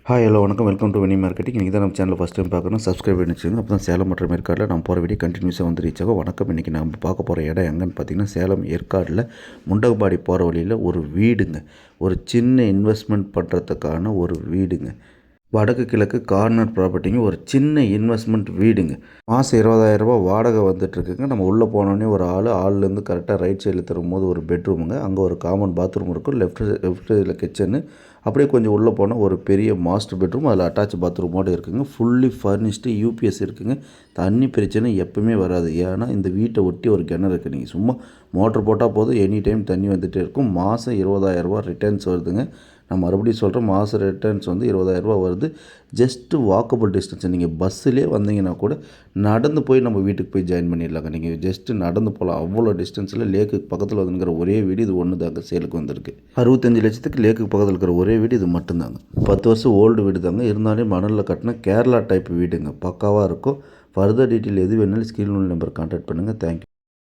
Hi hello வணக்கம், welcome to many marketing. இன்றைக்கி தான் நம்ம சேனலில் ஃபஸ்ட் டைம் பார்க்கணும், சப்ஸ்கிரைப் பண்ணி வச்சுக்கோங்க. அப்போ தான் சேலம் மற்றும் ஏற்காடில் நம்ம போகிற வீடியோ கண்டினியூஸாக வந்து ரீச் ஆகும். வணக்கம். இன்றைக்கி நம்ம பார்க்க போகிற இடம் எங்கன்னு பார்த்தீங்கன்னா, சேலம் ஏற்காடில் முண்டகபாடி போகிற வழியில் ஒரு வீடுங்க. ஒரு சின்ன இன்வெஸ்ட்மெண்ட் பண்ணுறதுக்கான ஒரு வீடுங்க. வடக்கு கிழக்கு கார்னர் ப்ராப்பர்ட்டிங்க. ஒரு சின்ன இன்வெஸ்ட்மெண்ட் வீடுங்க. மாதம் 20,000 வாடகை வந்துட்டுருக்குங்க. நம்ம உள்ளே போனோடனே ஒரு ஆள்லேருந்து கரெக்டாக ரைட் சைடில் திரும்பும்போது ஒரு பெட்ரூமுங்க. அங்கே ஒரு காமன் பாத்ரூம் இருக்கும். லெஃப்ட் சைடில் கிச்சனு. அப்படியே கொஞ்சம் உள்ளே போனால் ஒரு பெரிய மாஸ்டர் பெட்ரூம், அதில் அட்டாச் பாத்ரூமோடு இருக்குதுங்க. ஃபுல்லி ஃபர்னிஷ்டு, யூபிஎஸ் இருக்குதுங்க. தண்ணி பிரச்சனை எப்பவுமே வராது. ஏன்னா இந்த வீட்டை ஒட்டி ஒரு கிணறு இருக்குது. நீங்கள் சும்மா மோட்ரு போட்டால் போதும், எனி டைம் தண்ணி வந்துகிட்டே இருக்கும். மாதம் 20,000 ரிட்டர்ன்ஸ் வருதுங்க. நான் மறுபடியும் சொல்கிறேன், மாதம் ரிட்டர்ன்ஸ் வந்து 20,000 வருது. Just walkable distance. நீங்கள் பஸ்ஸிலே வந்தீங்கன்னா கூட நடந்து போய் நம்ம வீட்டுக்கு போய் ஜாயின் பண்ணிடலாங்க. நீங்கள் ஜஸ்ட்டு நடந்து போகலாம். அவ்வளோ டிஸ்டன்ஸில் லேக்குக்கு பக்கத்தில் வந்துங்கிற ஒரே வீடு இது ஒன்று தாங்க சேலுக்கு வந்திருக்கு. 65 லட்சத்துக்கு லேக்குக்கு பக்கத்தில் இருக்கிற ஒரே வீடு இது மட்டும்தாங்க. 10 வருஷம் ஓல்டு வீடு தாங்க. இருந்தாலும் மணலில் கட்டின கேரளா டைப் வீடுங்க. பக்காவாக இருக்கும். ஃபர்தர் டீட்டெயில் எது வேணாலும் ஸ்க்ரீன் நம்பர் கான்டாக்ட் பண்ணுங்கள். தேங்க்யூ.